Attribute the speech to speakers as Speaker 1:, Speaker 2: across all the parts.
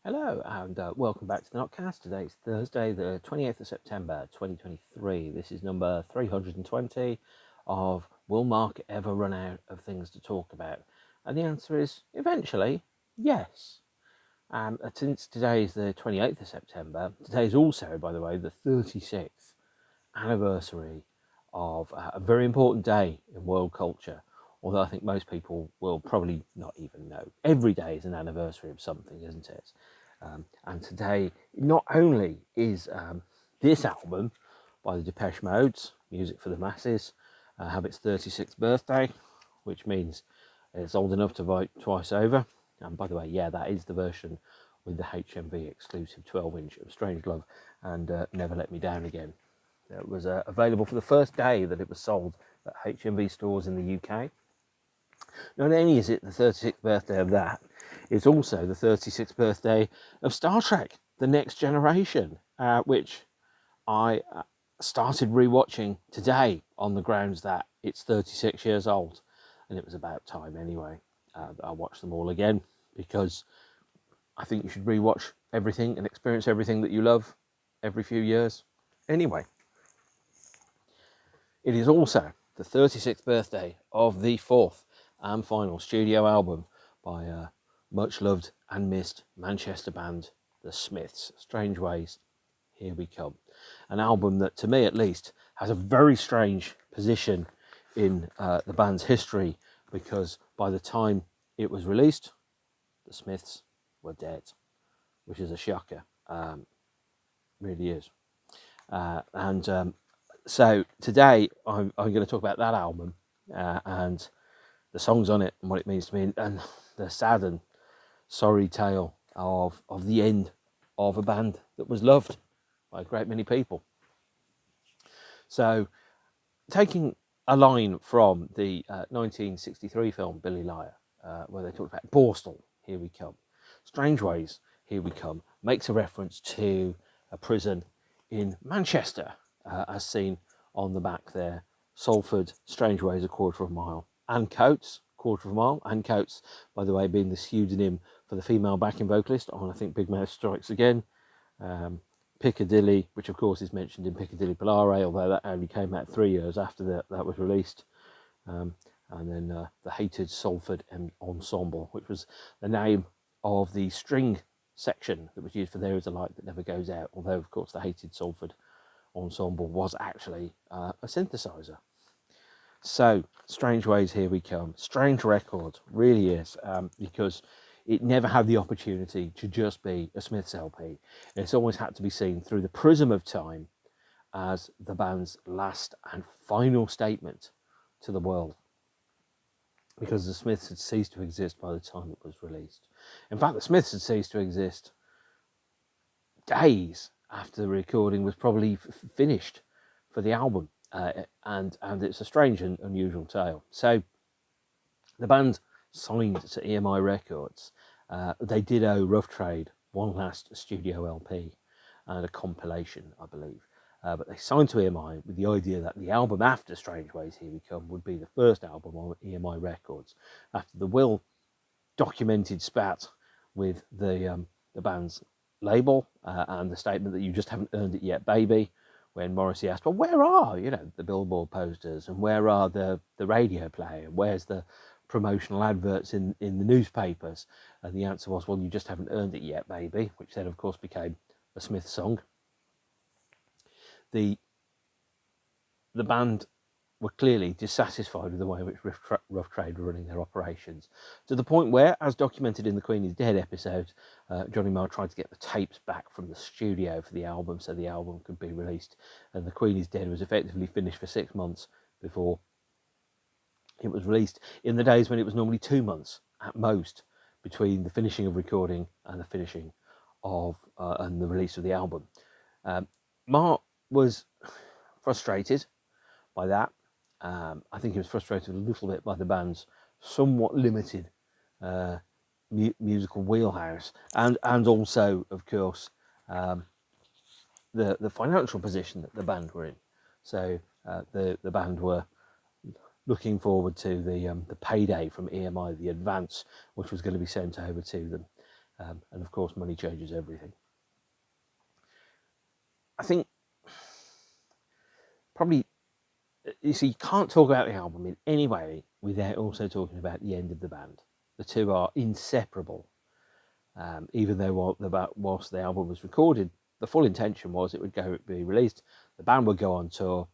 Speaker 1: Hello and welcome back to the Notcast. Today is Thursday, the 28th of September 2023. This is number 320 of Will Mark ever run out of things to talk about? And the answer is eventually yes. Since today is the 28th of September, today is also, by the way, the 36th anniversary of a very important day in world culture. Although I think most people will probably not even know. Every day is an anniversary of something, isn't it? And today, not only is this album by the Depeche Modes, Music for the Masses, have its 36th birthday, which means it's old enough to vote twice over. And by the way, yeah, that is the version with the HMV exclusive 12-inch of Strangelove and Never Let Me Down Again. It was available for the first day that it was sold at HMV stores in the UK. Not only is it the 36th birthday of that, it's also the 36th birthday of Star Trek: The Next Generation, which I started rewatching today on the grounds that it's 36 years old, and it was about time anyway. I watched them all again because I think you should rewatch everything and experience everything that you love every few years. Anyway, it is also the 36th birthday of the fourth and final studio album by much loved and missed Manchester band The Smiths, Strange Ways, Here We Come. An album that, to me at least, has a very strange position in the band's history, because by the time it was released, The Smiths were dead, which is a shocker. Really is. So today I'm going to talk about that album and the songs on it and what it means to me, and the sad and sorry tale of the end of a band that was loved by a great many people. So, taking a line from the 1963 film Billy Liar, where they talked about Borstal, Here We Come. Strange Ways, Here We Come makes a reference to a prison in Manchester, as seen on the back there. Salford, Strange Ways, a quarter of a mile. Anne Coates, quarter of a mile. Anne Coates, by the way, being the pseudonym for the female backing vocalist on, I think, Big Mouth Strikes Again. Piccadilly, which of course is mentioned in Piccadilly Polare, although that only came out 3 years after that was released. And then the hated Salford Ensemble, which was the name of the string section that was used for There Is a Light That Never Goes Out, although of course the hated Salford Ensemble was actually a synthesizer. So, Strange Ways, Here We Come. Strange record, really is, because it never had the opportunity to just be a Smiths LP. It's always had to be seen through the prism of time as the band's last and final statement to the world, because the Smiths had ceased to exist by the time it was released. In fact, the Smiths had ceased to exist days after the recording was probably finished for the album, and it's a strange and unusual tale. So the band signed to EMI Records. They did owe Rough Trade one last studio LP and a compilation, I believe. But they signed to EMI with the idea that the album after Strange Ways, Here We Come would be the first album on EMI Records, after the well-documented spat with the band's label and the statement that you just haven't earned it yet, baby, when Morrissey asked, well, where are, the billboard posters, and where are the radio play, and where's the promotional adverts in the newspapers? And the answer was, well, you just haven't earned it yet, baby, which then, of course, became a Smith song. The band were clearly dissatisfied with the way in which Rough Trade were running their operations, to the point where, as documented in the Queen is Dead episode, Johnny Marr tried to get the tapes back from the studio for the album so the album could be released, and the Queen is Dead was effectively finished for 6 months before it was released, in the days when it was normally 2 months at most between the finishing of recording and the finishing of and the release of the album. Marr was frustrated by that. I think he was frustrated a little bit by the band's somewhat limited musical wheelhouse, and also, of course, the financial position that the band were in. So the band were looking forward to the payday from EMI, the advance, which was going to be sent over to them. And of course, money changes everything. I think probably, you see, you can't talk about the album in any way without also talking about the end of the band. The two are inseparable. Even though whilst the album was recorded, the full intention was it would be released, the band would go on tour,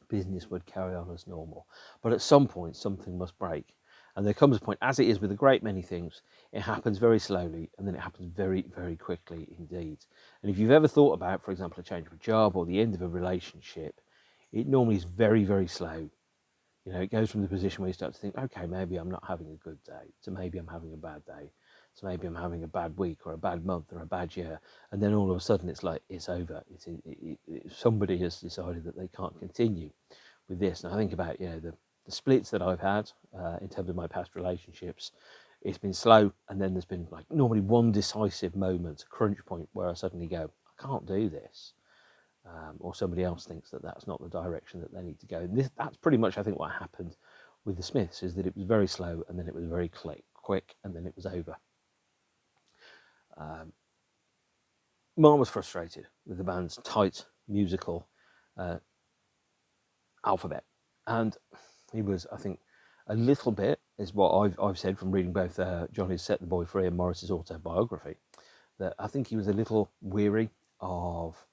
Speaker 1: business would carry on as normal. But at some point, something must break. And there comes a point, as it is with a great many things, it happens very slowly and then it happens very, very quickly indeed. And if you've ever thought about, for example, a change of a job or the end of a relationship, it normally is very, very slow. You know, it goes from the position where you start to think, okay, maybe I'm not having a good day, to maybe I'm having a bad day, to maybe I'm having a bad week or a bad month or a bad year. And then all of a sudden it's like, it's over. Somebody has decided that they can't continue with this. And I think about, the splits that I've had in terms of my past relationships. It's been slow, and then there's been like normally one decisive moment, a crunch point, where I suddenly go, I can't do this. Or somebody else thinks that that's not the direction that they need to go. And that's pretty much, I think, what happened with the Smiths, is that it was very slow, and then it was very quick, and then it was over. Mark was frustrated with the band's tight musical alphabet, and he was, I think, a little bit, is what I've said from reading both Johnny's Set the Boy Free and Morris's autobiography, that I think he was a little weary of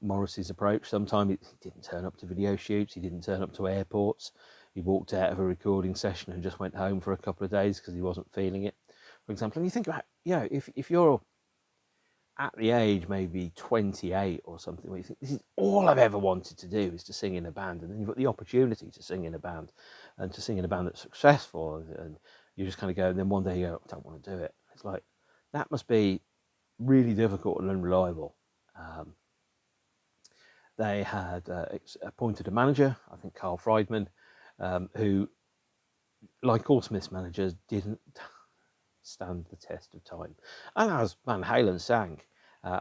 Speaker 1: Morris's approach. Sometimes he didn't turn up to video shoots, he didn't turn up to airports, he walked out of a recording session and just went home for a couple of days because he wasn't feeling it, for example. And you think about, if you're at the age maybe 28 or something, where you think, this is all I've ever wanted to do, is to sing in a band, and then you've got the opportunity to sing in a band, and to sing in a band that's successful, and you just kind of go, and then one day you go, I don't want to do it. It's like, that must be really difficult and unreliable. They had appointed a manager, I think Carl Friedman, who, like all Smiths managers, didn't stand the test of time. And as Van Halen sang,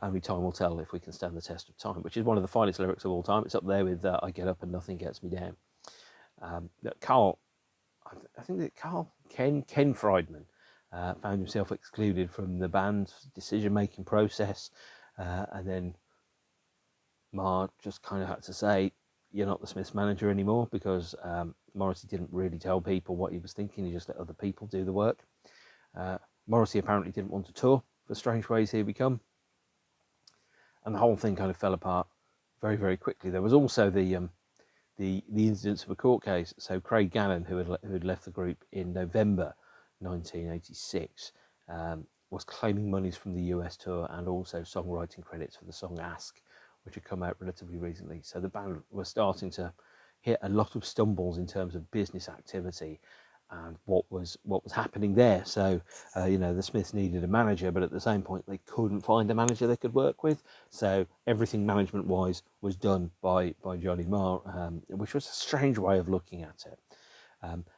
Speaker 1: only time will tell if we can stand the test of time, which is one of the finest lyrics of all time. It's up there with I get up and nothing gets me down. Carl, I think that Ken Friedman, found himself excluded from the band's decision-making process, and then Mark just kind of had to say, you're not the Smiths manager anymore, because Morrissey didn't really tell people what he was thinking. He just let other people do the work. Morrissey apparently didn't want to tour for Strange Ways Here We Come, and the whole thing kind of fell apart very, very quickly. There was also the incidence of a court case. So Craig Gannon, who had left the group in November 1986, was claiming monies from the US tour and also songwriting credits for the song Ask, which had come out relatively recently. So the band was starting to hit a lot of stumbles in terms of business activity and what was happening there. So, the Smiths needed a manager, but at the same point, they couldn't find a manager they could work with. So everything management-wise was done by Johnny Marr, which was a strange way of looking at it.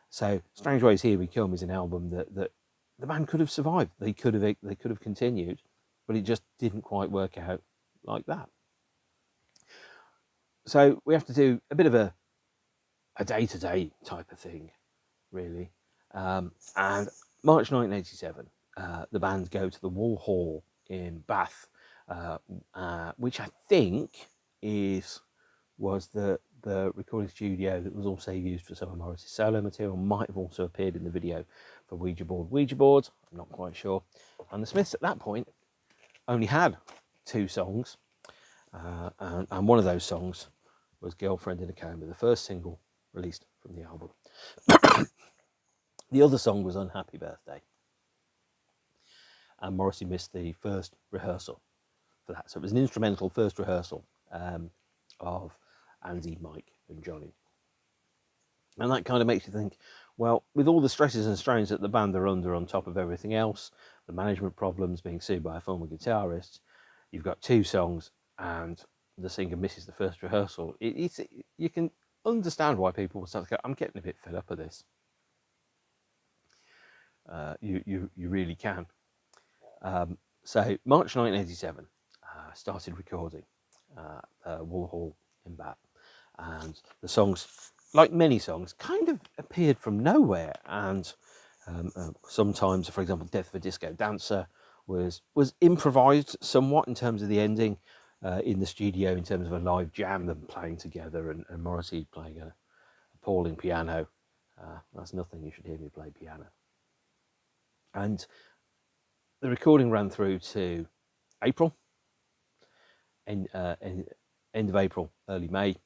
Speaker 1: So Strange Ways Here We Come is an album that the band could have survived. They could have continued, but it just didn't quite work out like that. So we have to do a bit of a day-to-day type of thing, really. And March 1987, the band go to the Wall Hall in Bath, which I think was the recording studio that was also used for some of Morris's solo material. Might have also appeared in the video for Ouija Board. I'm not quite sure. And the Smiths at that point only had 2 songs, and one of those songs was Girlfriend in a Coma, the first single released from the album. The other song was Unhappy Birthday, and Morrissey missed the first rehearsal for that. So it was an instrumental first rehearsal of Andy, Mike and Johnny. And that kind of makes you think, well, with all the stresses and strains that the band are under on top of everything else, the management problems, being sued by a former guitarist, you've got 2 songs and the singer misses the first rehearsal. You can understand why people will start to go, I'm getting a bit fed up of this. You really can. So March 1987, started recording Wall Hall in Bath, and the songs, like many songs, kind of appeared from nowhere, and Sometimes, for example, Death of a Disco Dancer was improvised somewhat in terms of the ending in the studio, in terms of a live jam, them playing together, and Morrissey playing a appalling piano. That's nothing, you should hear me play piano. And the recording ran through to April, end of April, early May,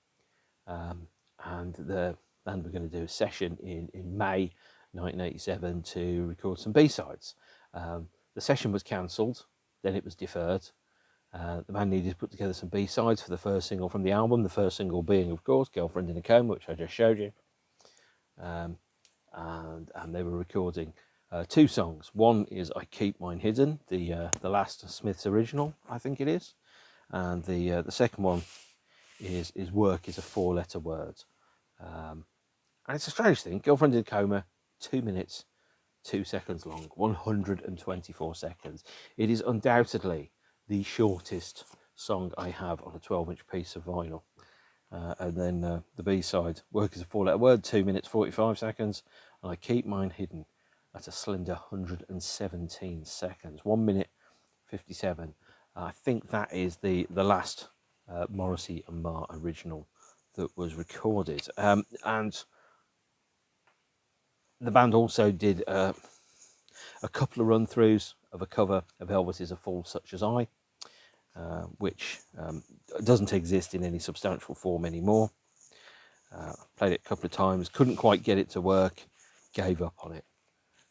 Speaker 1: and the band were going to do a session in May 1987 to record some B-sides. The session was cancelled, then it was deferred. The band needed to put together some B-sides for the first single from the album, the first single being, of course, Girlfriend in a Coma, which I just showed you. And they were recording two songs. One is I Keep Mine Hidden, the last Smiths original, I think it is. And the second one is Work is a 4-letter word. And it's a strange thing. Girlfriend in a Coma, 2 minutes, 2 seconds long, 124 seconds. It is undoubtedly the shortest song I have on a 12-inch piece of vinyl. And then the B-side, Work is a 4-letter word, 2 minutes, 45 seconds. And I Keep Mine Hidden at a slender 117 seconds, 1 minute 57. I think that is the last Morrissey and Marr original that was recorded. And the band also did a couple of run-throughs of a cover of Elvis's A Fool Such As I, which doesn't exist in any substantial form anymore. Played it a couple of times, couldn't quite get it to work, gave up on it,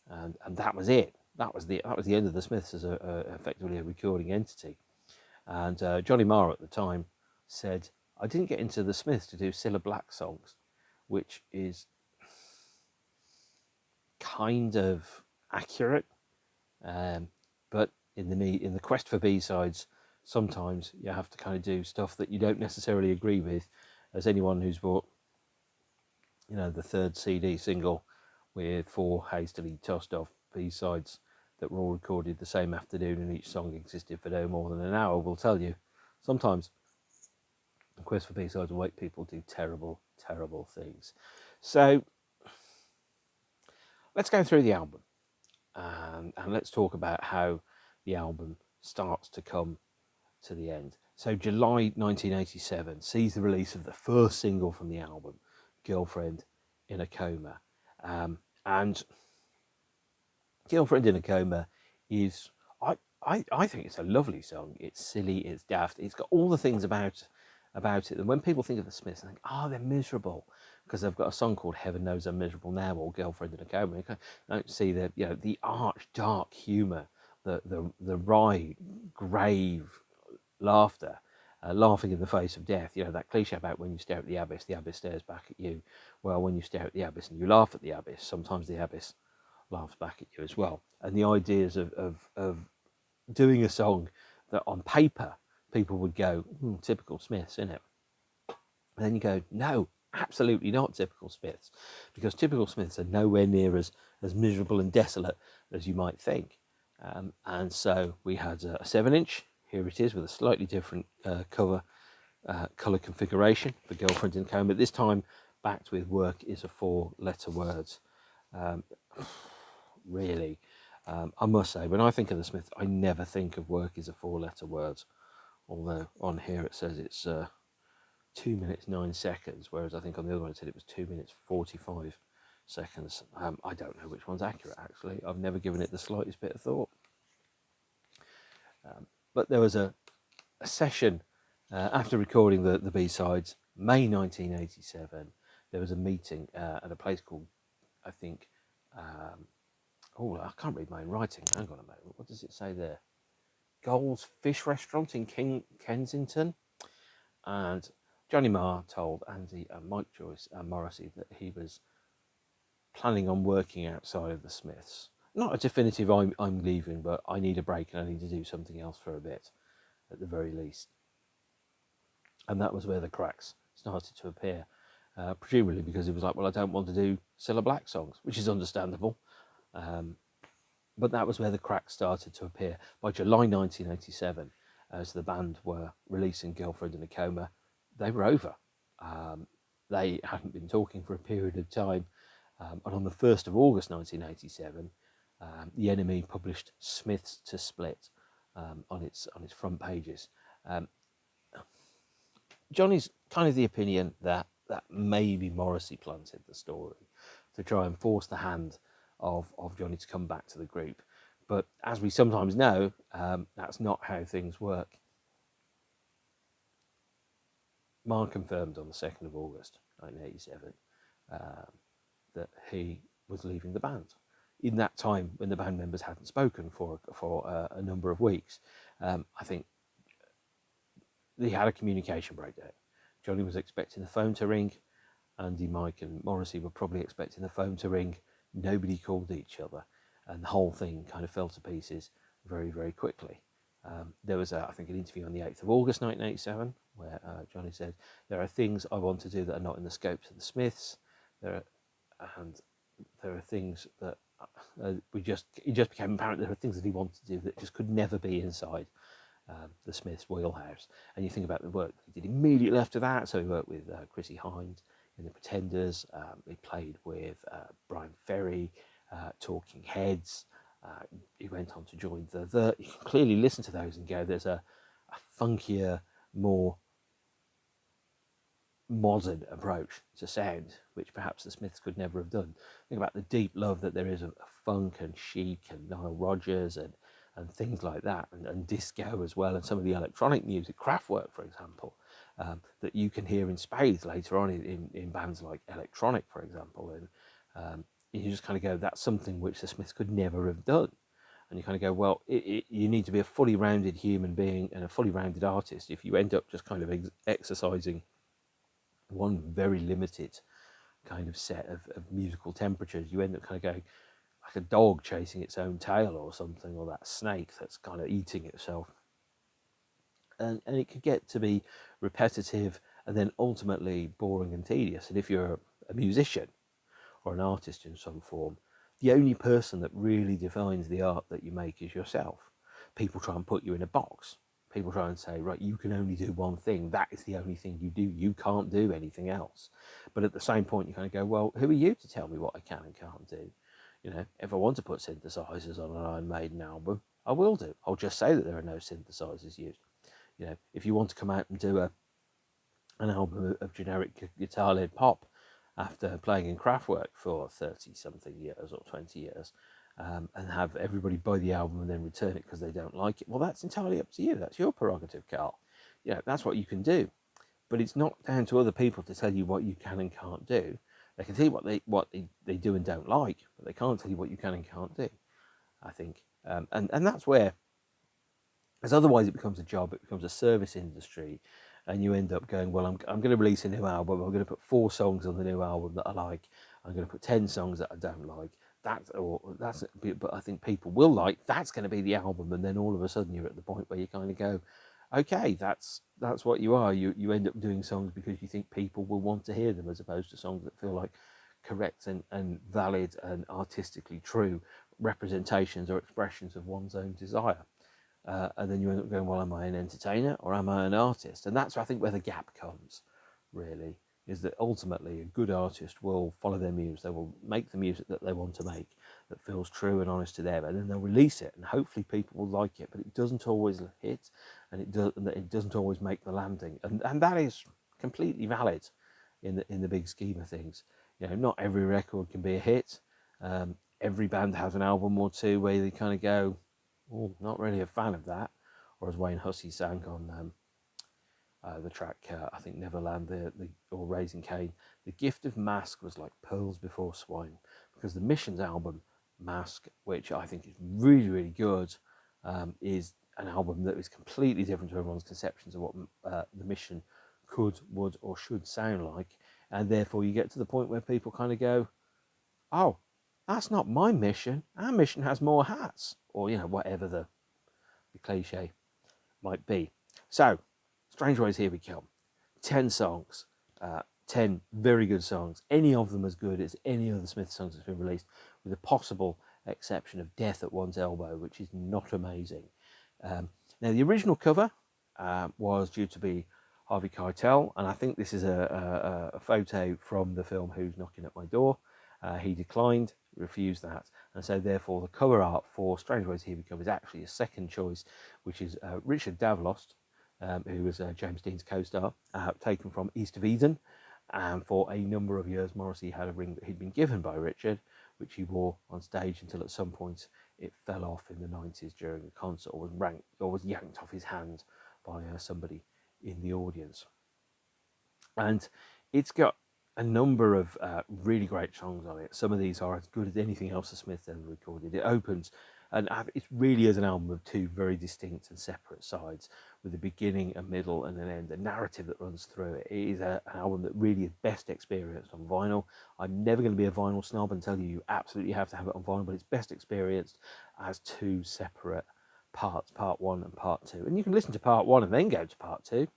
Speaker 1: and that was it. That was the end of the Smiths as effectively a recording entity. And Johnny Marr at the time said, "I didn't get into the Smiths to do Cilla Black songs," which is kind of accurate, but in the quest for B-sides, sometimes you have to kind of do stuff that you don't necessarily agree with. As anyone who's bought, the third CD single with 4 hastily tossed off B-sides that were all recorded the same afternoon and each song existed for no more than an hour will tell you, sometimes the quest for B-sides will make people do terrible, terrible things. So let's go through the album, and let's talk about how the album starts to come to the end. So July 1987 sees the release of the first single from the album, Girlfriend in a Coma. And Girlfriend in a Coma is, I think it's a lovely song. It's silly, it's daft, it's got all the things about it. And when people think of the Smiths, they think, they're miserable because they've got a song called Heaven Knows I'm Miserable Now, or Girlfriend in a Coma. You don't see the arch dark humour, the wry, grave laughter, laughing in the face of death. That cliche about when you stare at the abyss stares back at you. Well, when you stare at the abyss and you laugh at the abyss, sometimes the abyss laughs back at you as well. And the ideas of doing a song that on paper people would go, typical Smiths, isn't it? And then you go, no, absolutely not typical Smiths, because typical Smiths are nowhere near as miserable and desolate as you might think. And so we had a 7-inch. Here it is with a slightly different colour configuration for Girlfriend in a Coma. This time backed with Work is a 4-letter word. Really, I must say, when I think of the Smiths, I never think of Work is a 4-letter word. Although on here it says it's 2 minutes 9 seconds, whereas I think on the other one it said it was 2 minutes 45 seconds. I don't know which one's accurate, actually. I've never given it the slightest bit of thought. But there was a session after recording the B-sides, May 1987. There was a meeting at a place called, I think, I can't read my own writing. Hang on a moment. What does it say there? Gold's Fish Restaurant in Kensington. And Johnny Marr told Andy and Mike Joyce and Morrissey that he was planning on working outside of the Smiths. Not a definitive I'm leaving, but I need a break and I need to do something else for a bit, at the very least. And that was where the cracks started to appear, presumably because he was like, well, I don't want to do Cilla Black songs, which is understandable. But that was where the cracks started to appear. By July 1987, as the band were releasing Girlfriend in a Coma, they were over. They hadn't been talking for a period of time. And on the 1st of August 1987, the NME published Smiths to Split on its front pages. Johnny's kind of the opinion that maybe Morrissey planted the story to try and force the hand of Johnny to come back to the group. But as we sometimes know, that's not how things work. Marr confirmed on the 2nd of August 1987 that he was leaving the band. In that time, when the band members hadn't spoken for a number of weeks, I think they had a communication breakdown. Johnny was expecting the phone to ring. Andy, Mike, and Morrissey were probably expecting the phone to ring. Nobody called each other, and the whole thing kind of fell to pieces very, very quickly. There was, I think, an interview on the 8th of August 1987 where Johnny said, "There are things I want to do that are not in the scopes of the Smiths. There are things that it just became apparent there were things that he wanted to do that just could never be inside the Smiths' wheelhouse." And you think about the work he did immediately after that. So he worked with Chrissie Hynde in The Pretenders. He played with Brian Ferry, Talking Heads. He went on to join the. You can clearly listen to those and go, there's a funkier, more modern approach to sound, which perhaps the Smiths could never have done. Think about the deep love that there is of funk and chic and Nile Rodgers and things like that, and disco as well, and some of the electronic music, Kraftwerk, for example, that you can hear in spades later on in bands like Electronic, for example. And you just kind of go, that's something which the Smiths could never have done. And you kind of go, well, you need to be a fully rounded human being and a fully rounded artist if you end up just kind of exercising one very limited kind of set of musical temperatures. You end up kind of going like a dog chasing its own tail or something, or that snake that's kind of eating itself. And it could get to be repetitive and then ultimately boring and tedious. And if you're a musician or an artist in some form, the only person that really defines the art that you make is yourself. People try and put you in a box. People try and say, right, you can only do one thing. That is the only thing you do. You can't do anything else. But at the same point, you kind of go, well, who are you to tell me what I can and can't do? You know, if I want to put synthesizers on an Iron Maiden album, I will do. I'll just say that there are no synthesizers used. You know, if you want to come out and do an album of generic guitar-led pop after playing in Kraftwerk for 30-something years or 20 years, and have everybody buy the album and then return it because they don't like it, well, that's entirely up to you. That's your prerogative, Carl. You know, that's what you can do. But it's not down to other people to tell you what you can and can't do. They can tell you what they do and don't like, but they can't tell you what you can and can't do, I think. And that's where, as otherwise it becomes a job, it becomes a service industry, and you end up going, well, I'm going to release a new album. I'm going to put 4 songs on the new album that I like. I'm going to put 10 songs that I don't like. But I think people will like. That's going to be the album, and then all of a sudden you're at the point where you kind of go, okay, that's what you are. You end up doing songs because you think people will want to hear them, as opposed to songs that feel like correct and valid and artistically true representations or expressions of one's own desire. And then you end up going, well, am I an entertainer or am I an artist? And that's, I think, where the gap comes, really, is that ultimately a good artist will follow their muse. They will make the music that they want to make that feels true and honest to them, and then they'll release it, and hopefully people will like it. But it doesn't always hit, and it doesn't always make the landing, and that is completely valid in the big scheme of things. You know, not every record can be a hit. Every band has an album or two where they kind of go, oh, not really a fan of that. Or as Wayne Hussey sang on the track, I think Neverland, or Raising Cain, the gift of Mask was like pearls before swine, because the Mission's album Mask, which I think is really, really good, is an album that is completely different to everyone's conceptions of what the Mission could, would, or should sound like, and therefore you get to the point where people kind of go, oh, that's not my Mission. Our Mission has more hats, or, you know, whatever the cliche might be. So, Strange Ways, here we come. 10 songs, 10 very good songs, any of them as good as any other Smith songs that's been released, with the possible exception of Death at One's Elbow, which is not amazing. Now, the original cover was due to be Harvey Keitel, and I think this is a photo from the film Who's Knocking at My Door. He declined, refused that, and so therefore the cover art for Strange Ways Here We Come is actually a second choice, which is Richard Davlos, who was James Dean's co-star, taken from East of Eden. And for a number of years, Morrissey had a ring that he'd been given by Richard, which he wore on stage until at some point it fell off in the 90s during a concert, or was yanked off his hand by somebody in the audience. And it's got a number of really great songs on it. Some of these are as good as anything else the Smiths ever recorded. It opens, and it really is an album of two very distinct and separate sides, with a beginning, a middle, and an end. A narrative that runs through it. It is an album that really is best experienced on vinyl. I'm never going to be a vinyl snob and tell you absolutely have to have it on vinyl, but it's best experienced as two separate parts, part one and part two. And you can listen to part one and then go to part two.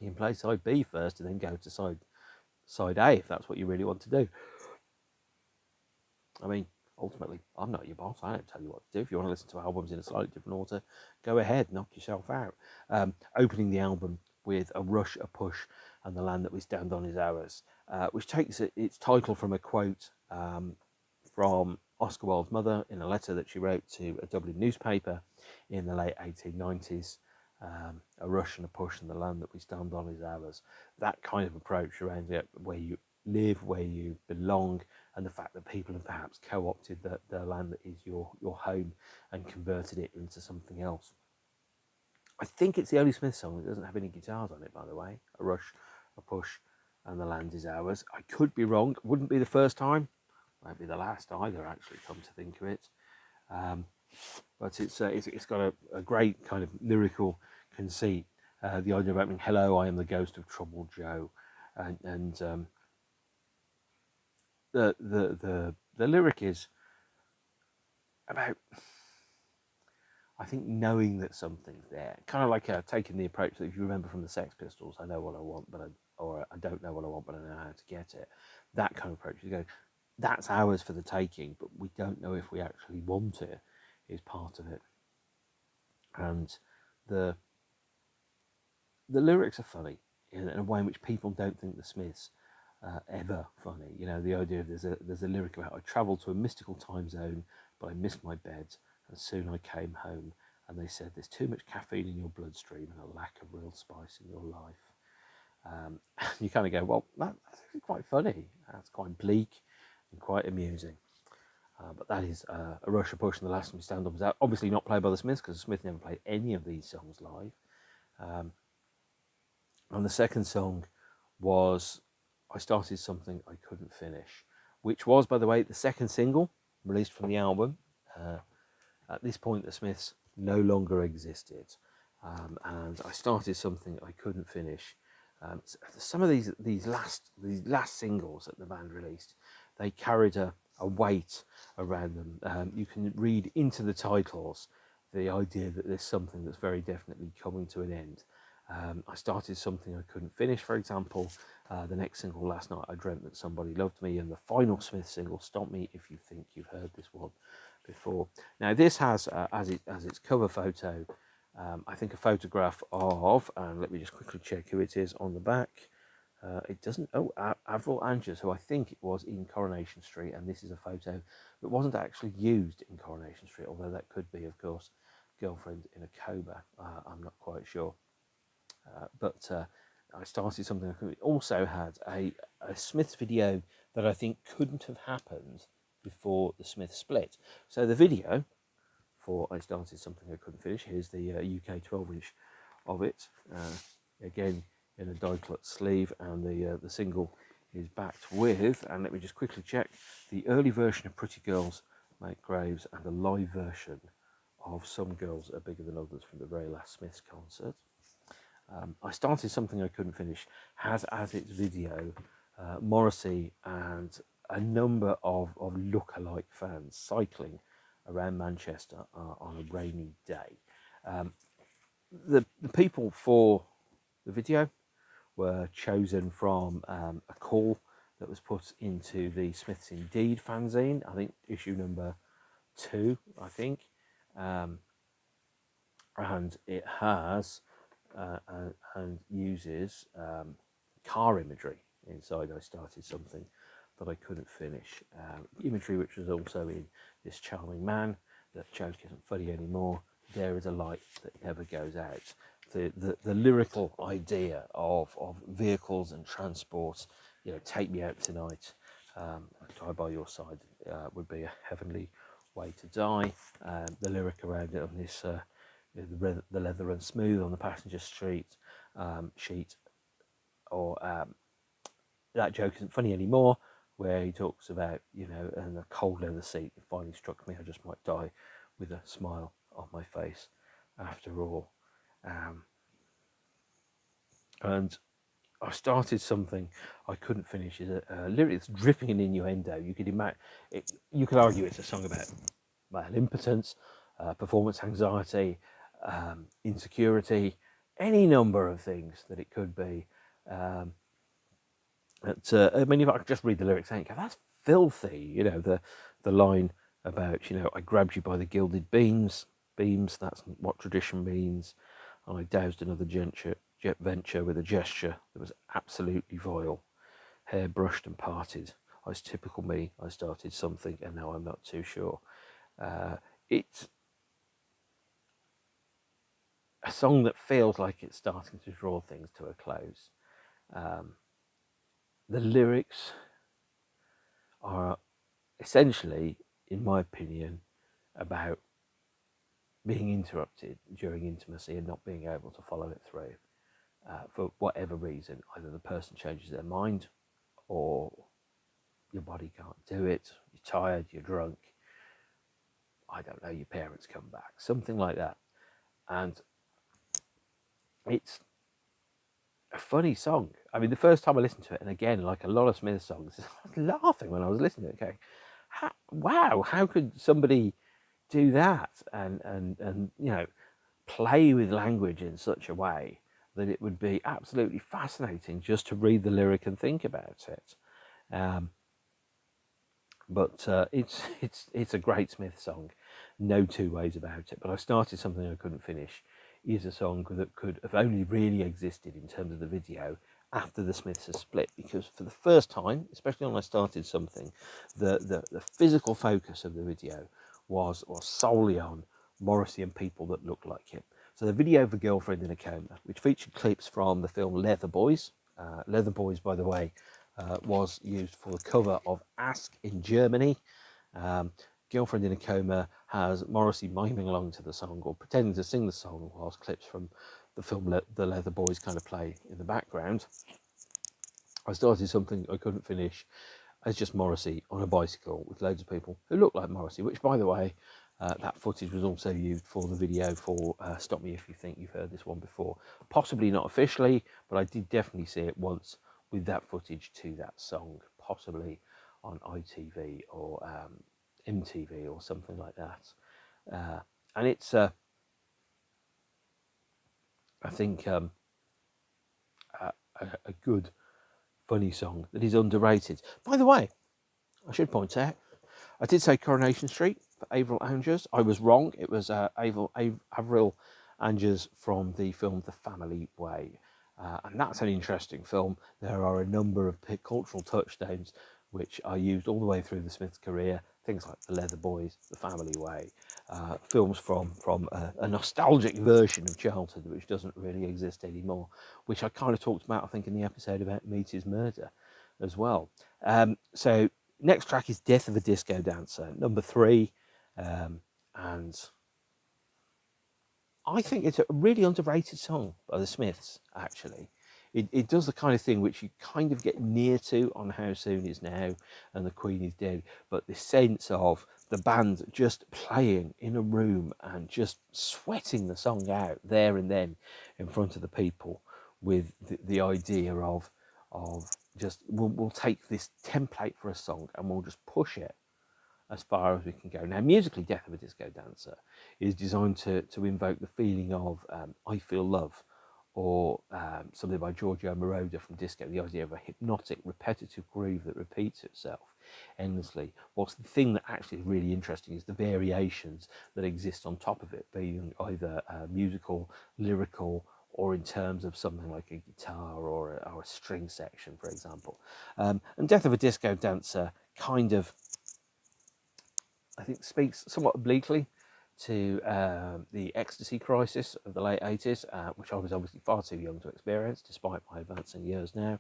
Speaker 1: You can play side B first and then go to side A if that's what you really want to do. I mean, ultimately, I'm not your boss. I don't tell you what to do. If you want to listen to albums in a slightly different order, go ahead, knock yourself out. Opening the album with A Rush, A Push, and The Land That We Stand On Is Ours, which takes its title from a quote from Oscar Wilde's mother in a letter that she wrote to a Dublin newspaper in the late 1890s. A rush and a push, and the land that we stand on is ours. That kind of approach around it, where you live, where you belong, and the fact that people have perhaps co-opted the land that is your home and converted it into something else. I think it's the only Smith song that doesn't have any guitars on it, by the way. A rush, a push, and the land is ours. I could be wrong. Wouldn't be the first time. Won't be the last either, actually, come to think of it. But it's got a great kind of lyrical conceit. The idea of opening, "Hello, I am the ghost of Troubled Joe," and the lyric is about, I think, knowing that something's there, kind of like taking the approach that, if you remember from the Sex Pistols, I know what I want, but I don't know what I want, but I know how to get it. That kind of approach. You go, that's ours for the taking, but we don't know if we actually want it. Is part of it, and the lyrics are funny in a way in which people don't think the Smiths ever funny. You know, the idea of there's a lyric about, "I travelled to a mystical time zone, but I missed my bed, and soon I came home, and they said there's too much caffeine in your bloodstream and a lack of real spice in your life." You kind of go, well, that's actually quite funny. That's quite bleak and quite amusing. But that is A Rush, A Push, and The Last Time We Stand On. Was obviously not played by the Smiths, because the Smiths never played any of these songs live. And the second song was I Started Something I Couldn't Finish, which was, by the way, the second single released from the album. At this point, the Smiths no longer existed. And I Started Something I Couldn't Finish. Some of these last singles that the band released, they carried a weight around them. You can read into the titles the idea that there's something that's very definitely coming to an end. I Started Something I Couldn't Finish, for example. The next single, Last Night I Dreamt That Somebody Loved Me, and the final Smith single, Stop Me If You Think You've Heard This One Before. Now this has, as its cover photo, I think a photograph of, and let me just quickly check who it is on the back. It doesn't, Avril Andrews, who I think it was in Coronation Street, and this is a photo that wasn't actually used in Coronation Street, although that could be, of course, Girlfriend in a Coma. I'm not quite sure. But I Started Something. It also had a Smiths video that I think couldn't have happened before the Smiths split. So the video for I Started Something I Couldn't Finish, here's the UK 12-inch of it, again in a die-cut sleeve, and the single is backed with, and let me just quickly check, the early version of Pretty Girls Make Graves and a live version of Some Girls Are Bigger Than Others from the very last Smiths concert. I Started Something I Couldn't Finish has as its video Morrissey and a number of look-alike fans cycling around Manchester on a rainy day. The people for the video were chosen from a call that was put into the Smiths Indeed fanzine, I think issue number 2, I think. And it has and uses car imagery inside I Started Something that I couldn't finish. Imagery which was also in This Charming Man, That Joke Isn't Funny Anymore, There Is a Light That Never Goes Out. The lyrical idea of vehicles and transport, take me out tonight, die by your side, would be a heavenly way to die. The lyric around it on this, the leather runs smooth on the passenger sheet, or That Joke Isn't Funny Anymore, where he talks about, and the cold leather seat finally struck me, I just might die with a smile on my face after all. And I started something I couldn't finish. Is a lyric that's dripping in innuendo. You could imagine it. You could argue it's a song about male impotence, performance anxiety, insecurity, any number of things that it could be. I mean, if I could just read the lyrics, I think that's filthy. The line about I grabbed you by the gilded beams. That's what tradition means. And I doused another jet venture with a gesture that was absolutely vile. Hair brushed and parted. I was typical me. I started something and now I'm not too sure. It's a song that feels like it's starting to draw things to a close. The lyrics are essentially, in my opinion, about being interrupted during intimacy and not being able to follow it through. For whatever reason, either the person changes their mind or your body can't do it, you're tired, you're drunk, I don't know, your parents come back, something like that. And it's a funny song. I mean, the first time I listened to it, and again, like a lot of Smith songs, I was laughing when I was listening to it, going, wow, how could somebody do that and play with language in such a way that it would be absolutely fascinating just to read the lyric and think about it. But it's a great Smith song, no two ways about it. But I started something I couldn't finish. Is a song that could have only really existed in terms of the video after the Smiths had split, because for the first time, especially when I started something, the physical focus of the video was solely on Morrissey and people that looked like him. So the video for Girlfriend in a Coma, which featured clips from the film Leather Boys. Leather Boys, by the way, was used for the cover of Ask in Germany. Girlfriend in a Coma has Morrissey miming along to the song or pretending to sing the song whilst clips from the film The Leather Boys kind of play in the background. I started something I couldn't finish as just Morrissey on a bicycle with loads of people who look like Morrissey, which, by the way, that footage was also used for the video for Stop Me If You Think You've Heard This One Before. Possibly not officially, but I did definitely see it once with that footage to that song, possibly on ITV or MTV or something like that. And it's, I think, a good, funny song that is underrated. By the way, I should point out, I did say Coronation Street for Avril Angers. I was wrong. It was Avril Angers from the film The Family Way. And that's an interesting film. There are a number of cultural touchdowns which are used all the way through the Smiths' career. Things like The Leather Boys, The Family Way, films from a nostalgic version of childhood which doesn't really exist anymore, which I kind of talked about, I think, in the episode about Meat is Murder as well. So next track is Death of a Disco Dancer, number 3. And I think it's a really underrated song by the Smiths, actually. It does the kind of thing which you kind of get near to on How Soon Is Now and The Queen Is Dead, but the sense of the band just playing in a room and just sweating the song out there and then in front of the people, with the idea of just, we'll take this template for a song and we'll just push it as far as we can go. Now, musically, Death of a Disco Dancer is designed to invoke the feeling of I Feel Love, or something by Giorgio Moroder from Disco, the idea of a hypnotic, repetitive groove that repeats itself endlessly. What's the thing that actually is really interesting is the variations that exist on top of it, being either musical, lyrical, or in terms of something like a guitar or a string section, for example. And Death of a Disco Dancer kind of, I think, speaks somewhat obliquely to the ecstasy crisis of the late 80s, which I was obviously far too young to experience, despite my advancing years now.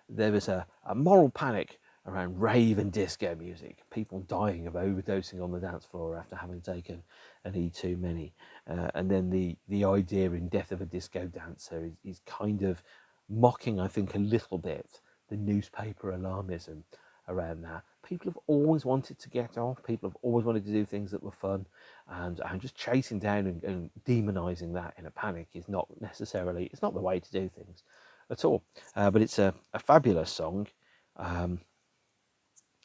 Speaker 1: There was a moral panic around rave and disco music, people dying of overdosing on the dance floor after having taken an E too many. And then the idea in Death of a Disco Dancer is kind of mocking, I think, a little bit the newspaper alarmism around that. People have always wanted to get off, people have always wanted to do things that were fun, and just chasing down and demonizing that in a panic is not necessarily, it's not the way to do things at all. But it's a fabulous song,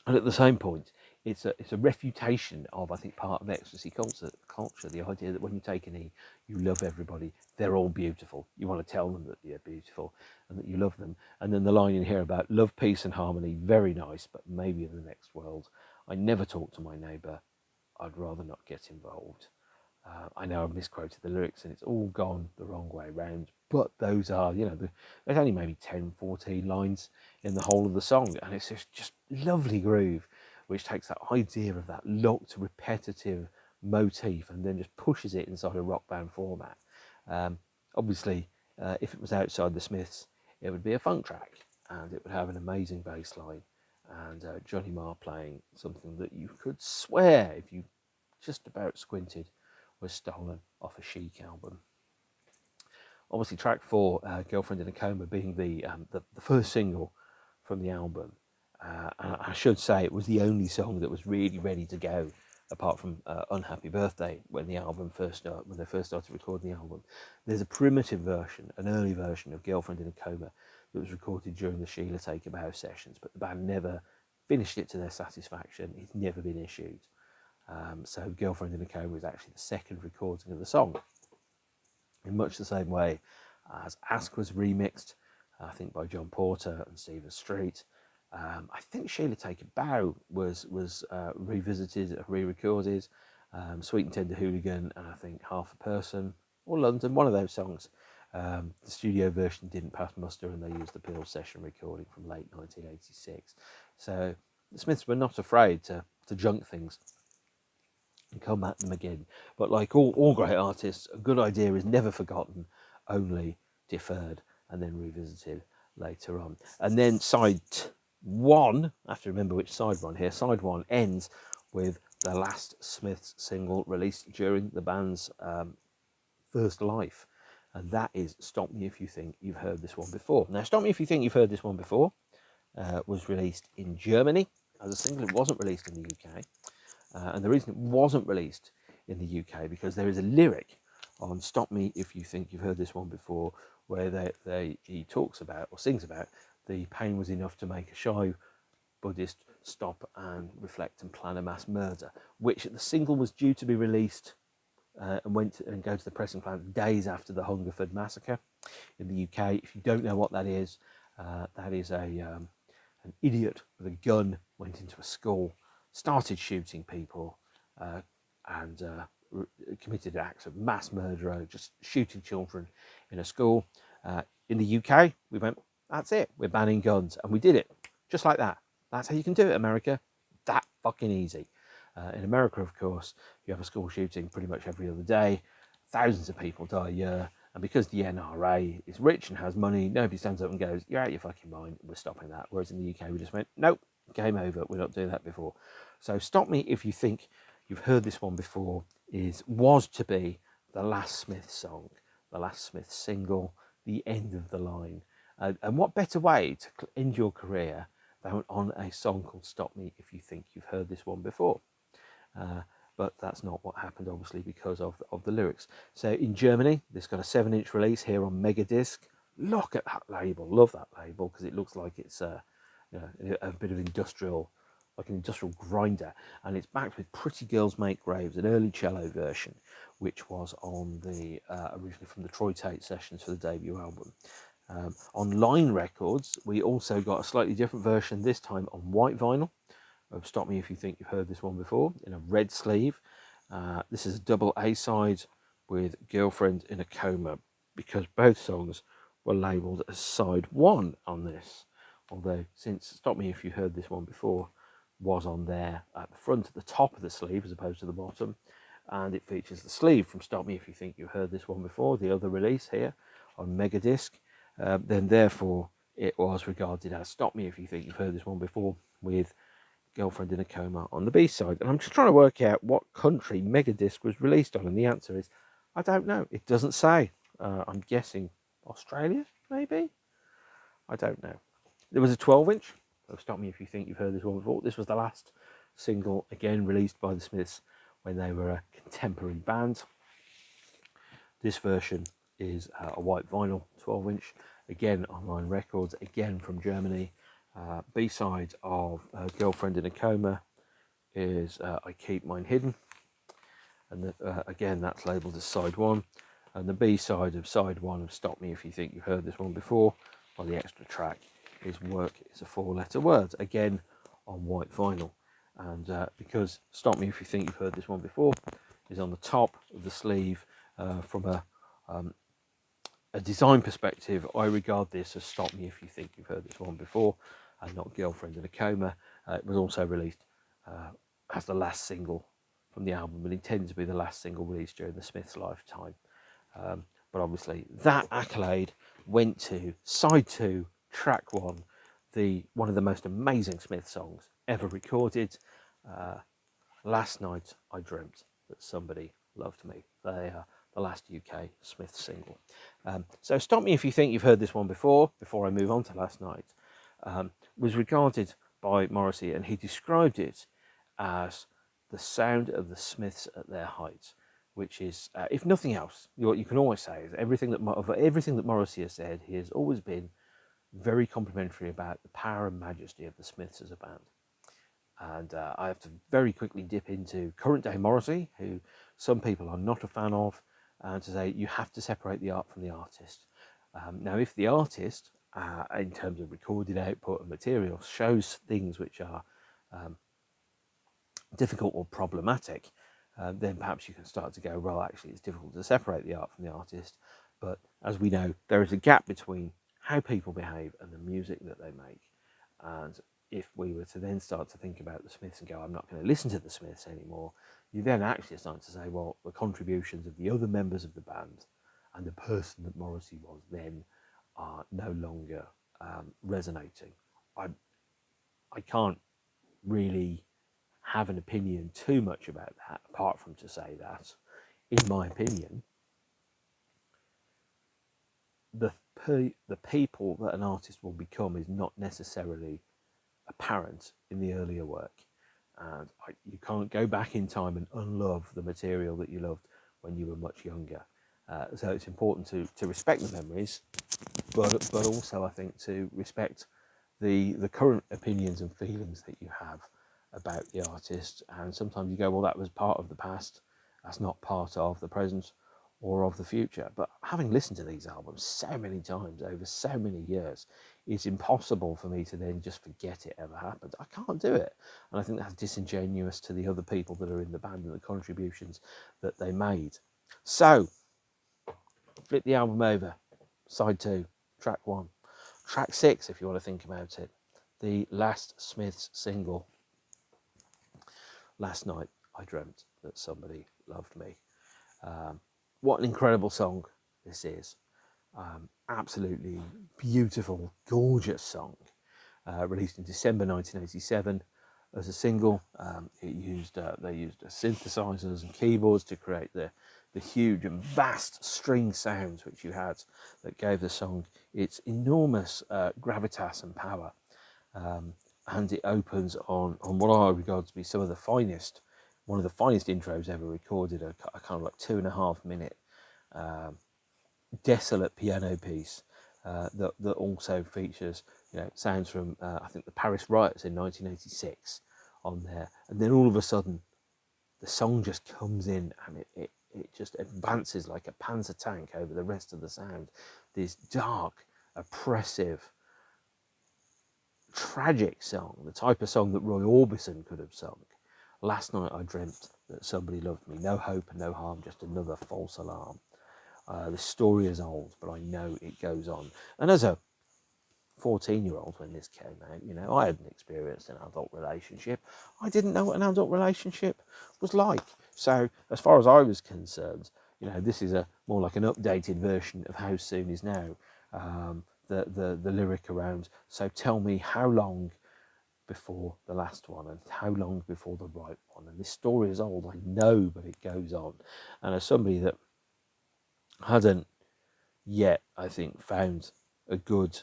Speaker 1: and at the same point, it's a refutation of, I think, part of ecstasy culture. The idea that when you take an E, you love everybody. They're all beautiful. You want to tell them that they're beautiful and that you love them. And then the line in here about love, peace, and harmony, very nice, but maybe in the next world. I never talk to my neighbour. I'd rather not get involved. I know I've misquoted the lyrics and it's all gone the wrong way round, but those are, there's only maybe 10, 14 lines in the whole of the song, and it's just lovely groove, which takes that idea of that locked, repetitive motif and then just pushes it inside a rock band format. Obviously, if it was outside the Smiths, it would be a funk track, and it would have an amazing bass line, and Johnny Marr playing something that you could swear, if you just about squinted, was stolen off a Chic album. Obviously, track 4, "Girlfriend in a Coma," being the first single from the album. And I should say it was the only song that was really ready to go, apart from "Unhappy Birthday" when they first started recording the album. There's a primitive version, an early version of "Girlfriend in a Coma" that was recorded during the Sheila Take a Bow sessions, but the band never finished it to their satisfaction. It's never been issued. So "Girlfriend in a Coma" was actually the second recording of the song. In much the same way as "Ask" was remixed, I think by John Porter and Stephen Street. I think "Sheila Take a Bow" was revisited, re-recorded. "Sweet and Tender Hooligan" and I think "Half a Person" or "London," one of those songs. The studio version didn't pass muster, and they used the Peel session recording from late 1986. So the Smiths were not afraid to junk things and come at them again. But like all great artists, a good idea is never forgotten, only deferred and then revisited later on. And then side 1, I have to remember which side we're on here, side 1 ends with the last Smiths single released during the band's first life. And that is "Stop Me If You Think You've Heard This One Before." Now, "Stop Me If You Think You've Heard This One Before" was released in Germany as a single. It wasn't released in the UK. And the reason it wasn't released in the UK, because there is a lyric on "Stop Me If You Think You've Heard This One Before" where he talks about, or sings about, the pain was enough to make a shy Buddhist stop and reflect and plan a mass murder, which the single was due to be released and go to the pressing plant days after the Hungerford massacre in the UK. If you don't know what that is an idiot with a gun went into a school, started shooting people, and committed acts of mass murder, just shooting children in a school. In the UK, we went, that's it, we're banning guns. And we did it, just like that. That's how you can do it, America. That fucking easy. In America, of course, you have a school shooting pretty much every other day. Thousands of people die a year. And because the NRA is rich and has money, nobody stands up and goes, "You're out of your fucking mind, we're stopping that." Whereas in the UK, we just went, nope, game over, we're not doing that before. So "Stop Me If You Think You've Heard This One Before" was to be the last Smiths song, the last Smiths single, the end of the line. And what better way to end your career than on a song called "Stop Me If You Think You've Heard This One Before." But that's not what happened, obviously, because of the lyrics. So in Germany, this got a 7-inch release here on Megadisc. Look at that label, love that label, because it looks like it's a bit of industrial, like an industrial grinder, and it's backed with "Pretty Girls Make Graves," an early cello version, which was on the originally from the Troy Tate sessions for the debut album. On Line Records, we also got a slightly different version, this time on white vinyl, of "Stop Me If You Think You've Heard This One Before," in a red sleeve. This is a double A-side with "Girlfriend in a Coma." because both songs were labelled as side one on this. Although, since Stop Me If You Heard This One Before was on there at the front, at the top of the sleeve, as opposed to the bottom, and it features the sleeve from Stop Me If You Think You Heard This One Before, the other release here on Megadisc, then therefore it was regarded as Stop Me If You Think You've Heard This One Before, with Girlfriend in a Coma on the B-side. And I'm just trying to work out what country Megadisc was released on, and the answer is, I don't know. It doesn't say. I'm guessing Australia, maybe? I don't know. There was a 12-inch, so Stop Me If You Think You've Heard This One Before. This was the last single, again, released by the Smiths when they were a contemporary band. This version is a white vinyl 12-inch, again, Online Records, again from Germany. B-side of Girlfriend in a Coma is I Keep Mine Hidden, and again that's labelled as side one, and the B-side of side one of Stop Me If You Think You've Heard This One Before, or the extra track, is Work Is a Four-Letter Word, again on white vinyl. And because Stop Me If You Think You've Heard This One Before is on the top of the sleeve, from a design perspective, I regard this as Stop Me If You Think You've Heard This One Before, and not Girlfriend in a Coma. It was also released as the last single from the album, and intended to be the last single released during the Smiths' lifetime. But obviously, that accolade went to side two, track one, one of the most amazing Smith songs ever recorded. Last Night I Dreamt That Somebody Loved Me. They are the last UK Smith single. So Stop Me If You Think You've Heard This One Before I move on to Last Night, was regarded by Morrissey, and he described it as the sound of the Smiths at their height, which is, if nothing else, what you can always say is everything that Morrissey has said, he has always been very complimentary about the power and majesty of the Smiths as a band. And I have to very quickly dip into current day Morrissey, who some people are not a fan of, and to say you have to separate the art from the artist. Now, if the artist, in terms of recorded output and material, shows things which are difficult or problematic, then perhaps you can start to go, well, actually, it's difficult to separate the art from the artist. But as we know, there is a gap between how people behave and the music that they make. And if we were to then start to think about the Smiths and go, I'm not going to listen to the Smiths anymore, you then actually start to say, well, the contributions of the other members of the band and the person that Morrissey was then are no longer resonating. I can't really have an opinion too much about that, apart from to say that, in my opinion, the people that an artist will become is not necessarily apparent in the earlier work, and you can't go back in time and unlove the material that you loved when you were much younger. So it's important to respect the memories, but also I think to respect the current opinions and feelings that you have about the artist. And sometimes you go, well, that was part of the past, that's not part of the present or of the future. But having listened to these albums so many times over so many years, it's impossible for me to then just forget it ever happened. I can't do it. And I think that's disingenuous to the other people that are in the band and the contributions that they made. So, flip the album over. Side 2, track 1. Track 6, if you want to think about it. The last Smiths single. Last Night I Dreamt That Somebody Loved Me. What an incredible song this is. Absolutely beautiful, gorgeous song. Released in December 1987 as a single. They used synthesizers and keyboards to create the huge and vast string sounds which you had that gave the song its enormous gravitas and power. And it opens on what I regard to be one of the finest intros ever recorded, a kind of like 2.5 minute desolate piano piece that also features sounds from I think the Paris riots in 1986 on there, and then all of a sudden the song just comes in and it just advances like a Panzer tank over the rest of the sound. This dark, oppressive, tragic song, the type of song that Roy Orbison could have sung. Last Night I Dreamt That Somebody Loved Me. No hope and no harm, just another false alarm. The story is old, but I know it goes on. And as a 14-year-old when this came out, I hadn't experienced an adult relationship. I didn't know what an adult relationship was like. So as far as I was concerned, this is a more like an updated version of How Soon Is Now. The lyric around, so tell me how long before the last one and how long before the right one. And this story is old, I know, but it goes on. And as somebody that hadn't yet, I think, found a good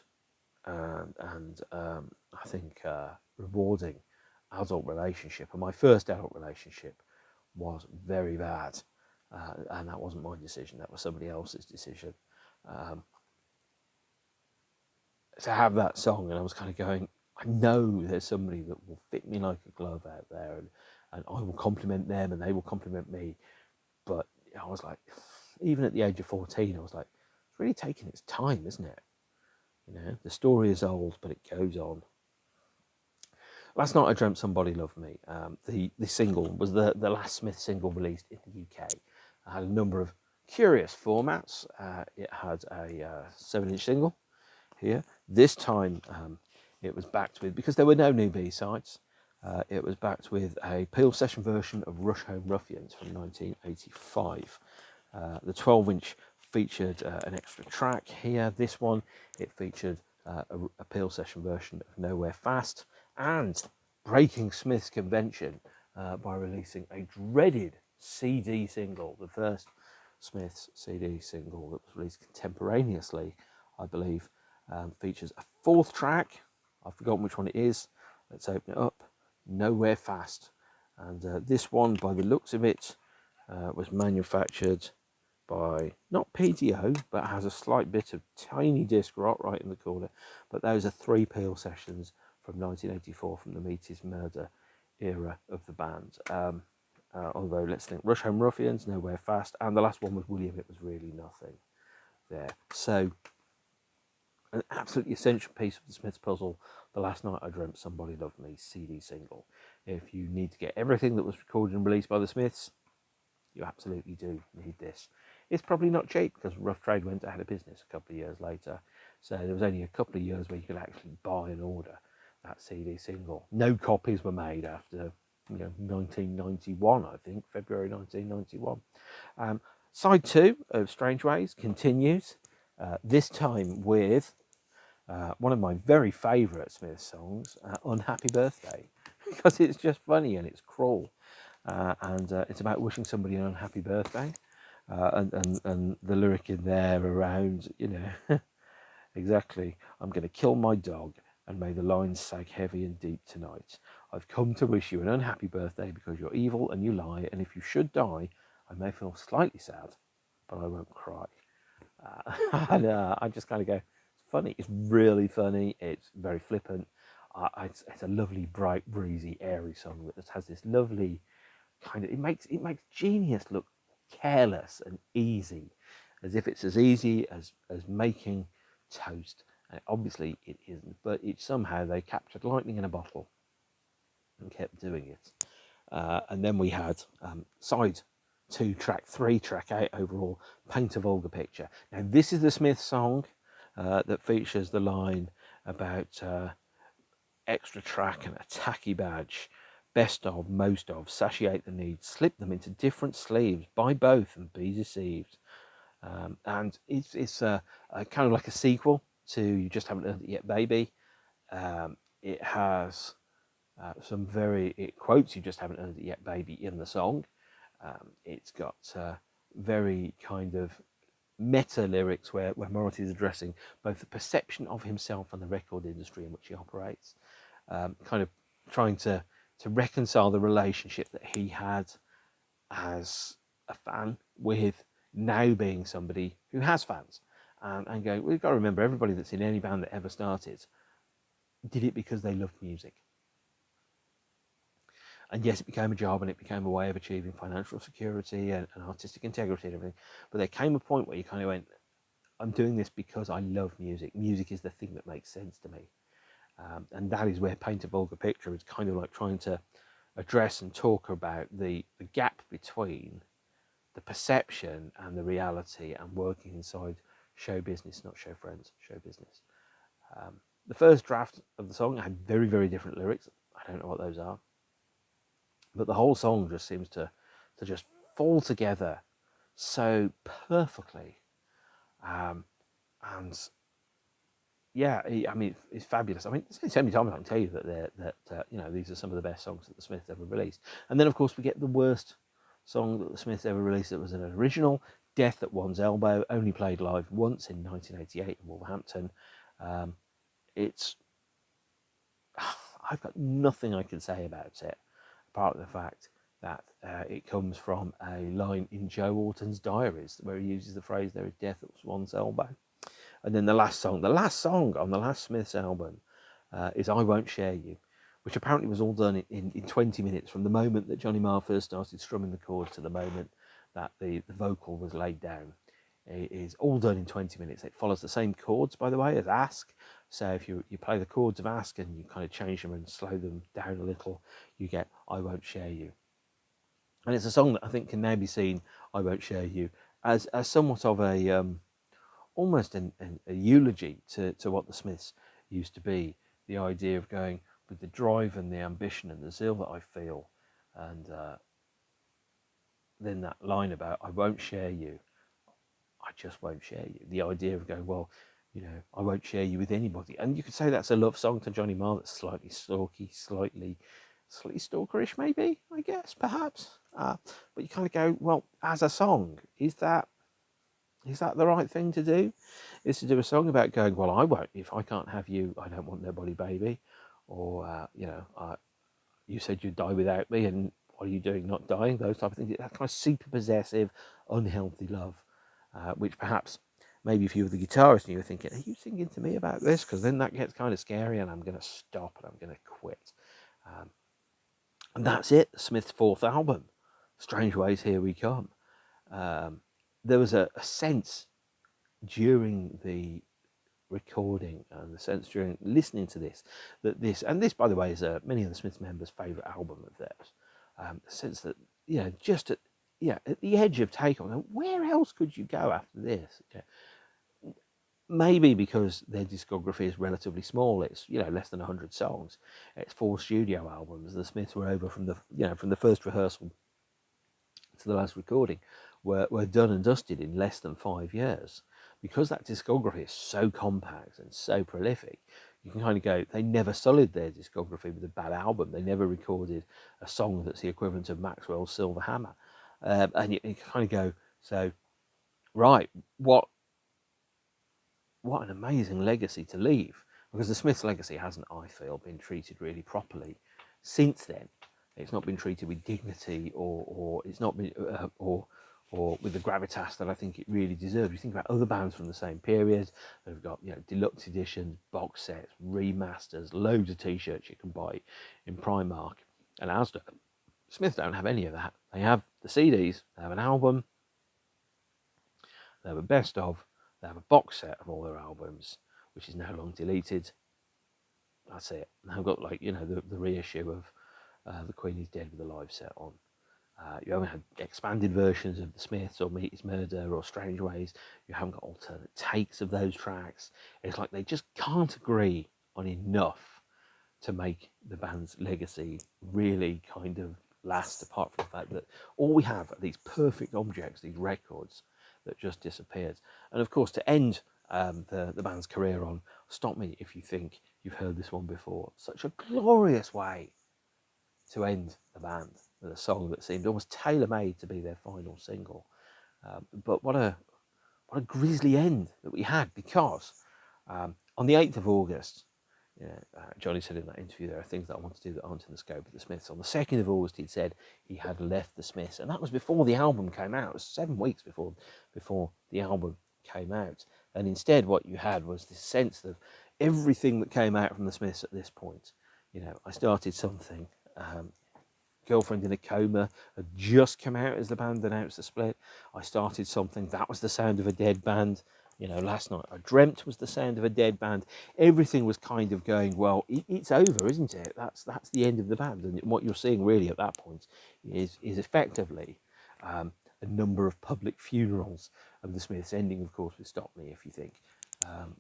Speaker 1: and I think rewarding adult relationship, and my first adult relationship was very bad, and that wasn't my decision, that was somebody else's decision. To have that song, and I was kind of going, I know there's somebody that will fit me like a glove out there, and I will compliment them and they will compliment me. But I was like, even at the age of 14, I was like, it's really taking its time, isn't it? The story is old, but it goes on. Last Night I Dreamt Somebody Loved Me. The single was the last Smith single released in the UK. It had a number of curious formats. It had a 7-inch single here. This time it was backed with, because there were no new B-sides, it was backed with a Peel session version of Rusholme Ruffians from 1985. The 12-inch featured an extra track here. This one, it featured a Peel session version of Nowhere Fast, and breaking Smith's convention by releasing a dreaded CD single, the first Smith's CD single that was released contemporaneously, I believe, features a 4th track. I've forgotten which one it is. Let's open it up. Nowhere Fast. And this one, by the looks of it, was manufactured by, not PTO, but has a slight bit of tiny disc rot right in the corner. But those are 3 Peel sessions from 1984, from the Meat Is Murder era of the band. Although, let's think, Rusholme Ruffians, Nowhere Fast, and the last one was William, It Was Really Nothing there. So, an absolutely essential piece of the Smiths puzzle, The Last Night I Dreamt Somebody Loved Me CD single. If you need to get everything that was recorded and released by the Smiths, you absolutely do need this. It's probably not cheap, because Rough Trade went out of business a couple of years later. So there was only a couple of years where you could actually buy and order that CD single. No copies were made after 1991, I think, February 1991. Side 2 of Strange Ways continues, this time with one of my very favourite Smith songs, Unhappy Birthday, because it's just funny and it's cruel. And it's about wishing somebody an unhappy birthday. And the lyric in there around, exactly, I'm going to kill my dog and may the lines sag heavy and deep tonight. I've come to wish you an unhappy birthday because you're evil and you lie, and if you should die, I may feel slightly sad, but I won't cry. And I just kind of go, it's funny, it's really funny, it's very flippant. It's a lovely, bright, breezy, airy song that just has this lovely kind of, it makes genius look careless and easy, as if it's as easy as making toast. And obviously it isn't, but somehow they captured lightning in a bottle and kept doing it. And then we had side 2, track 3, track 8 overall, Paint a Vulgar Picture. Now this is the Smith song that features the line about extra track and a tacky badge, best of, most of, satiate the need, slip them into different sleeves, buy both and be deceived. And it's kind of like a sequel to You Just Haven't Earned It Yet, Baby. It has it quotes You Just Haven't Earned It Yet, Baby in the song. It's got very kind of meta lyrics where Morrissey is addressing both the perception of himself and the record industry in which he operates, kind of trying to reconcile the relationship that he had as a fan with now being somebody who has fans, and going, we've got to remember, everybody that's in any band that ever started did it because they loved music. And yes, it became a job and it became a way of achieving financial security and artistic integrity and everything. But there came a point where you kind of went, I'm doing this because I love music. Music is the thing that makes sense to me. And that is where Paint a Vulgar Picture is kind of like trying to address and talk about the gap between the perception and the reality and working inside show business, not show friends, show business. The first draft of the song had very, very different lyrics. I don't know what those are, but the whole song just seems to just fall together so perfectly. And yeah, I mean, it's fabulous. I mean, there's so many times I can tell you that these are some of the best songs that the Smiths ever released. And then, of course, we get the worst song that the Smiths ever released. That was an original, "Death at One's Elbow," only played live once in 1988 in Wolverhampton. It's I've got nothing I can say about it, apart from the fact that it comes from a line in Joe Orton's diaries where he uses the phrase, "There is death at one's elbow." And then the last song on the last Smiths album is "I Won't Share You," which apparently was all done in 20 minutes from the moment that Johnny Marr first started strumming the chords to the moment that the vocal was laid down. It is all done in 20 minutes. It follows the same chords, by the way, as Ask. So if you play the chords of Ask and you kind of change them and slow them down a little, you get "I Won't Share You." And it's a song that I think can now be seen, "I Won't Share You," as somewhat of a almost a eulogy to what the Smiths used to be. The idea of going with the drive and the ambition and the zeal that I feel, and then that line about "I won't share you," I just won't share you. The idea of going, well, I won't share you with anybody. And you could say that's a love song to Johnny Marr that's slightly stalky, slightly stalkerish, maybe, I guess, perhaps. But you kind of go, well, as a song, is that the right thing to do? Is to do a song about going, well, I won't. If I can't have you, I don't want nobody, baby. Or, you said you'd die without me, and what are you doing not dying? Those type of things. That kind of super possessive, unhealthy love, which perhaps maybe if you were the guitarist and you were thinking, are you singing to me about this? Because then that gets kind of scary and I'm going to stop and I'm going to quit. And that's it, Smith's fourth album, Strange Ways, Here We Come. There was a sense during the recording and the sense during listening to this that this, by the way, is many of the Smiths members' favourite album of theirs. The sense that, just at the edge of takeoff, where else could you go after this? Maybe because their discography is relatively small. It's less than 100 songs. It's 4 studio albums. The Smiths were over from the first rehearsal to the last recording were done and dusted in less than 5 years. Because that discography is so compact and so prolific, you can kind of go, they never sullied their discography with a bad album. They never recorded a song that's the equivalent of Maxwell's Silver Hammer. And you kind of go, so, right, what an amazing legacy to leave. Because the Smiths' legacy hasn't, I feel, been treated really properly since then. It's not been treated with dignity, or it's not been, or with the gravitas that I think it really deserves. You think about other bands from the same period. They've got deluxe editions, box sets, remasters, loads of T-shirts you can buy in Primark and Asda. Smiths don't have any of that. They have the CDs. They have an album. They have a best of. They have a box set of all their albums, which is now long deleted. That's it. They've got the reissue of The Queen Is Dead with a live set on. You haven't had expanded versions of the Smiths or Meet His Murder or Strange Ways. You haven't got alternate takes of those tracks. It's like they just can't agree on enough to make the band's legacy really kind of last, apart from the fact that all we have are these perfect objects, these records that just disappeared. And of course, to end the band's career on, stop me if you think you've heard this one before. Such a glorious way to end the band with a song that seemed almost tailor-made to be their final single. But what a grisly end that we had, because on the 8th of August, Johnny said in that interview, there are things that I want to do that aren't in the scope of the Smiths. On the 2nd of August, he'd said he had left the Smiths, and that was before the album came out. It was 7 weeks before the album came out. And instead, what you had was this sense of everything that came out from the Smiths at this point. I started something. Girlfriend in a Coma had just come out as the band announced the split. I started something. That was the sound of a dead band. Last night I dreamt was the sound of a dead band. Everything was kind of going, well, it's over, isn't it? That's the end of the band. And what you're seeing really at that point is effectively a number of public funerals of the Smiths, ending, of course, with Stop Me If You Think.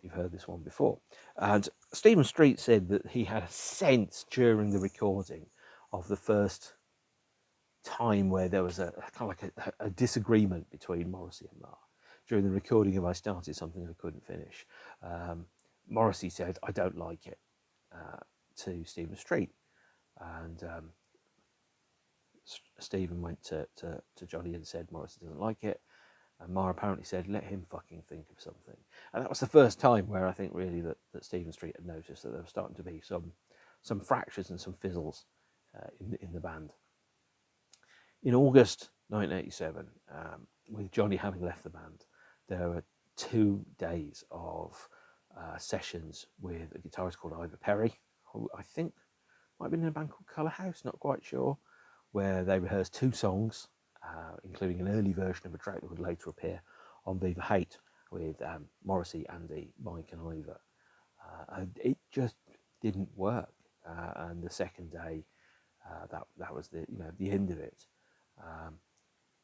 Speaker 1: You've heard this one before. And Stephen Street said that he had a sense during the recording of the first time where there was a kind of like a disagreement between Morrissey and Marr. During the recording of I Started Something I Couldn't Finish, Morrissey said, I don't like it, to Stephen Street. And Stephen went to Johnny and said, Morrissey doesn't like it. And Marr apparently said, let him fucking think of something. And that was the first time where I think really that Stephen Street had noticed that there was starting to be some fractures and some fizzles in the band. In August 1987, with Johnny having left the band, there were 2 days of sessions with a guitarist called Ivor Perry, who I think might have been in a band called Colour House, not quite sure, where they rehearsed 2 songs, including an early version of a track that would later appear on Viva Hate with Morrissey, Andy, Mike and Ivor. And it just didn't work. And the second day, that was the end of it.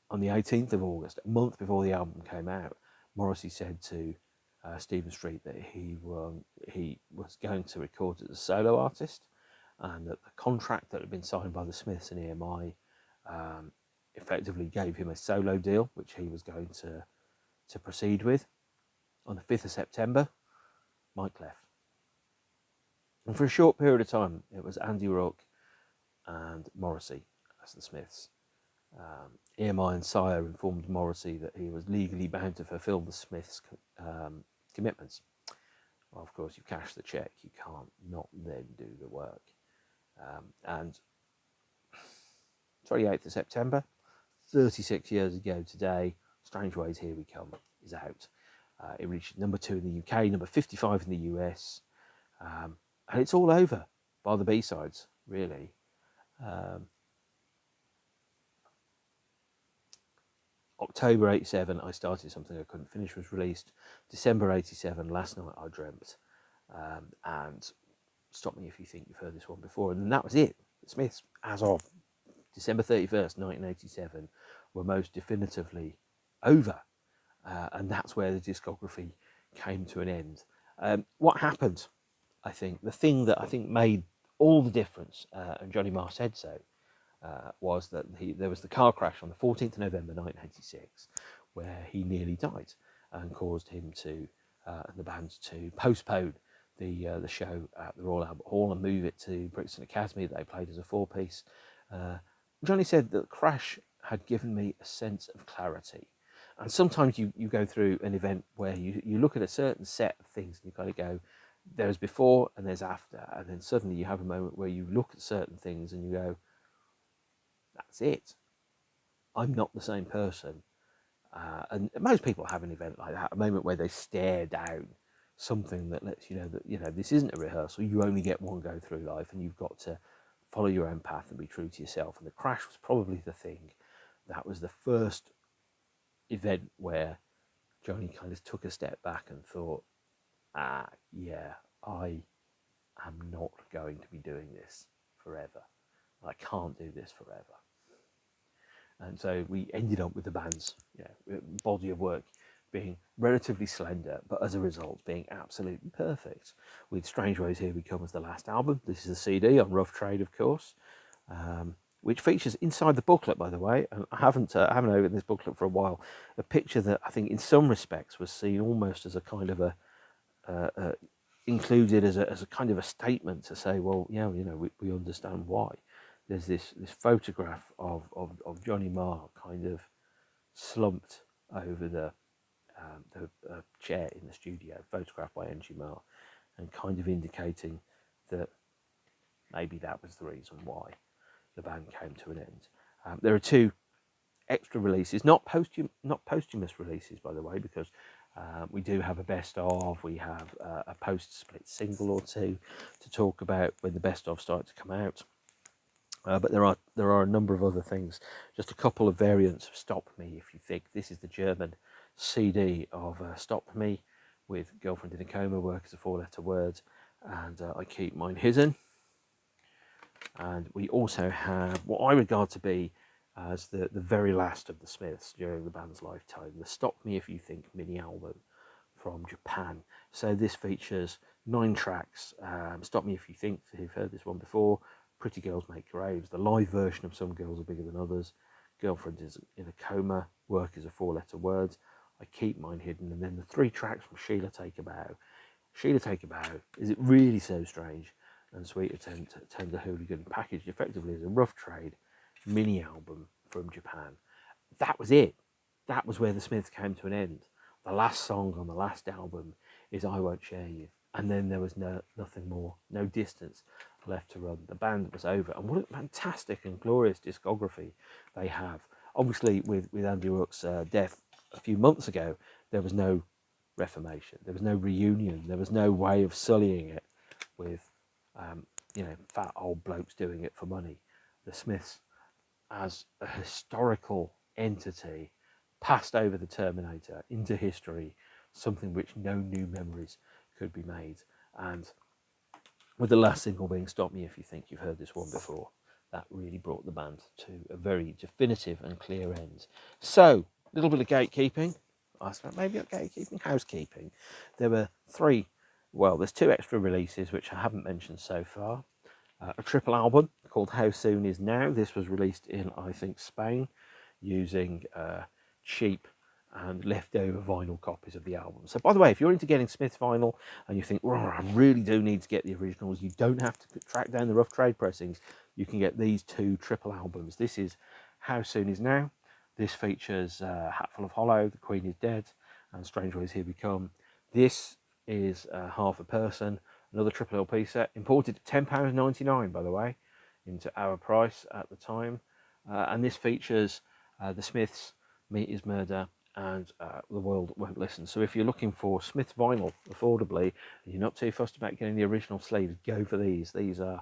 Speaker 1: On the 18th of August, a month before the album came out, Morrissey said to Stephen Street that he was going to record as a solo artist, and that the contract that had been signed by the Smiths and EMI effectively gave him a solo deal, which he was going to proceed with. On the 5th of September, Mike left. And for a short period of time, it was Andy Rourke and Morrissey as the Smiths. EMI and Sire informed Morrissey that he was legally bound to fulfil the Smiths' commitments. Well, of course, you cash the check, you can't not then do the work. And 28th of September, 36 years ago today, Strange Ways Here We Come is out. It reached number 2 in the UK, number 55 in the US, and it's all over by the B-sides, really. October 87, I Started Something I Couldn't Finish was released. December 87, Last Night I Dreamt. And Stop Me If You Think You've Heard This One Before. And then that was it. The Smiths, as of December 31st, 1987, were most definitively over. And that's where the discography came to an end. What happened, I think, the thing that I think made all the difference, and Johnny Marr said so, was that there was the car crash on the 14th of November 1986, where he nearly died and caused him to and the band to postpone the show at the Royal Albert Hall and move it to Brixton Academy that they played as a 4-piece. Johnny said that the crash had given me a sense of clarity. And sometimes you go through an event where you look at a certain set of things and you kind of go, there's before and there's after, and then suddenly you have a moment where you look at certain things and you go, that's it. I'm not the same person. And most people have an event like that, a moment where they stare down something that lets you know that this isn't a rehearsal. You only get one go through life, and you've got to follow your own path and be true to yourself. And the crash was probably the thing. That was the first event where Johnny kind of took a step back and thought, yeah, I am not going to be doing this forever. I can't do this forever. And so we ended up with the band's body of work being relatively slender, but as a result being absolutely perfect. With Strange Ways Here We Come as the last album. This is a CD on Rough Trade, of course, which features inside the booklet, by the way. And I haven't opened this booklet for a while. A picture that I think, in some respects, was seen almost as a kind of included as a kind of a statement to say, well, we understand why. There's this photograph of Johnny Marr kind of slumped over the chair in the studio, photographed by N.G. Marr, and kind of indicating that maybe that was the reason why the band came to an end. There are 2 extra releases, not posthumous releases, by the way, because we do have a best of. We have a post-split single or 2 to talk about when the best of start to come out. But there are a number of other things. Just a couple of variants of Stop Me If You Think. This is the German CD of Stop Me, with Girlfriend in a Coma, Work as a 4-letter word, and I Keep Mine Hidden. And we also have what I regard to be as the very last of the Smiths during the band's lifetime, the Stop Me If You Think mini album from Japan. So this features 9 tracks. Stop Me If You Think, if you've heard this one before. Pretty Girls Make Graves, the live version of Some Girls Are Bigger Than Others. Girlfriend Is in a Coma, Work Is a 4-letter word. I Keep Mine Hidden, and then the 3 tracks from Sheila Take a Bow. Sheila Take a Bow, Is It Really So Strange, and Sweet Attempt at Tender Hooligan, packaged effectively as a rough trade mini album from Japan. That was it. That was where the Smiths came to an end. The last song on the last album is I Won't Share You, and then there was nothing more, no distance left to run. The band was over, and what a fantastic and glorious discography they have. Obviously, with Andy Rourke's death a few months ago, there was no reformation, there was no reunion, there was no way of sullying it with fat old blokes doing it for money. The Smiths, as a historical entity, passed over the Terminator into history, something which no new memories could be made. And with the last single being Stop Me If You Think You've Heard This One Before, that really brought the band to a very definitive and clear end. So, a little bit of gatekeeping. I suppose maybe not gatekeeping, housekeeping. There were there's 2 extra releases which I haven't mentioned so far. A triple album called How Soon Is Now. This was released in, I think, Spain, using cheap and leftover vinyl copies of the album. So, by the way, if you're into getting Smith vinyl and you think, I really do need to get the originals, you don't have to track down the rough trade pressings. You can get these 2 triple albums. This is How Soon Is Now. This features Hatful of Hollow, The Queen Is Dead, and Strange Ways Here We Come. This is Half a Person, another triple LP set, imported at £10.99, by the way, into our price at the time. And this features the Smiths, Meat Is Murder, and The World Won't Listen. So if you're looking for Smith vinyl affordably, and you're not too fussed about getting the original sleeves, go for these. These are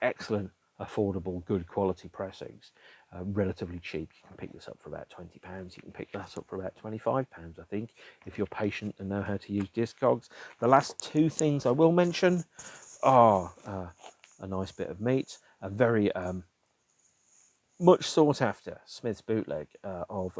Speaker 1: excellent, affordable, good quality pressings, relatively cheap. You can pick this up for about £20. You can pick that up for about £25, I think, if you're patient and know how to use Discogs. The last 2 things I will mention are a nice bit of meat, a very much sought after Smith's bootleg of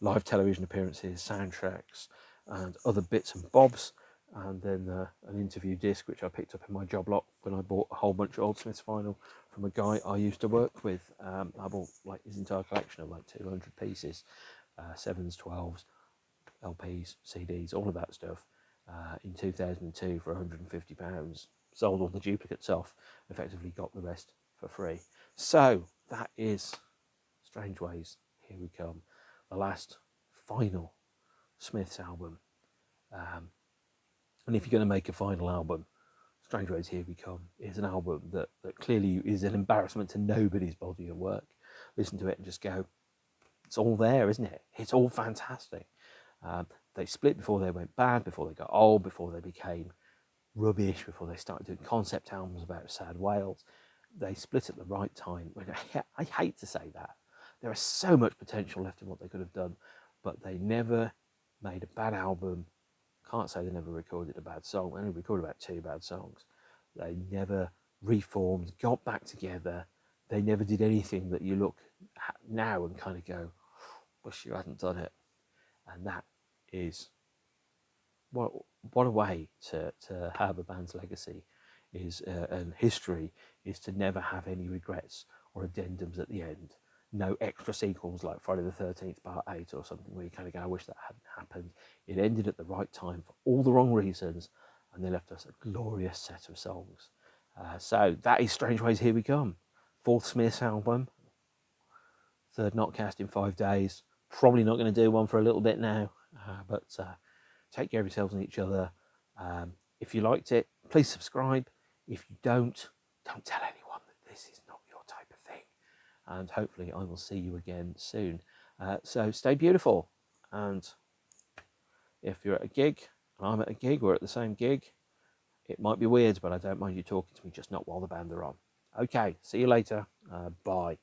Speaker 1: live television appearances, soundtracks, and other bits and bobs, and then an interview disc which I picked up in my job lot when I bought a whole bunch of old Smiths vinyl from a guy I used to work with. I bought his entire collection of 200 pieces, 7s, 12s, LPs, CDs, all of that stuff, in 2002 for £150. Sold all the duplicates off, effectively got the rest for free. So that is Strange Ways Here We Come, the last final Smiths album. And if you're going to make a final album, Strange Ways Here We Come is an album that clearly is an embarrassment to nobody's body of work. Listen to it and just go, it's all there, isn't it? It's all fantastic. They split before they went bad, before they got old, before they became rubbish, before they started doing concept albums about sad Wales. They split at the right time. I hate to say that. There is so much potential left in what they could have done, but they never made a bad album. Can't say they never recorded a bad song. They only recorded about 2 bad songs. They never reformed, got back together. They never did anything that you look at now and kind of go, wish you hadn't done it. And that is what a way to have a band's legacy is, and history is, to never have any regrets or addendums at the end. No extra sequels like Friday the 13th Part 8 or something where you kind of go, I wish that hadn't happened. It ended at the right time for all the wrong reasons, and they left us a glorious set of songs. So that is Strange Ways Here We Come. 4th Smiths album, 3rd Notcast in 5 days. Probably not going to do one for a little bit now, but take care of yourselves and each other. If you liked it, please subscribe. If you don't tell anyone that this is not your type of thing. And hopefully I will see you again soon. So stay beautiful. And if you're at a gig, and I'm at a gig, we're at the same gig, it might be weird, but I don't mind you talking to me, just not while the band are on. Okay, see you later. Bye.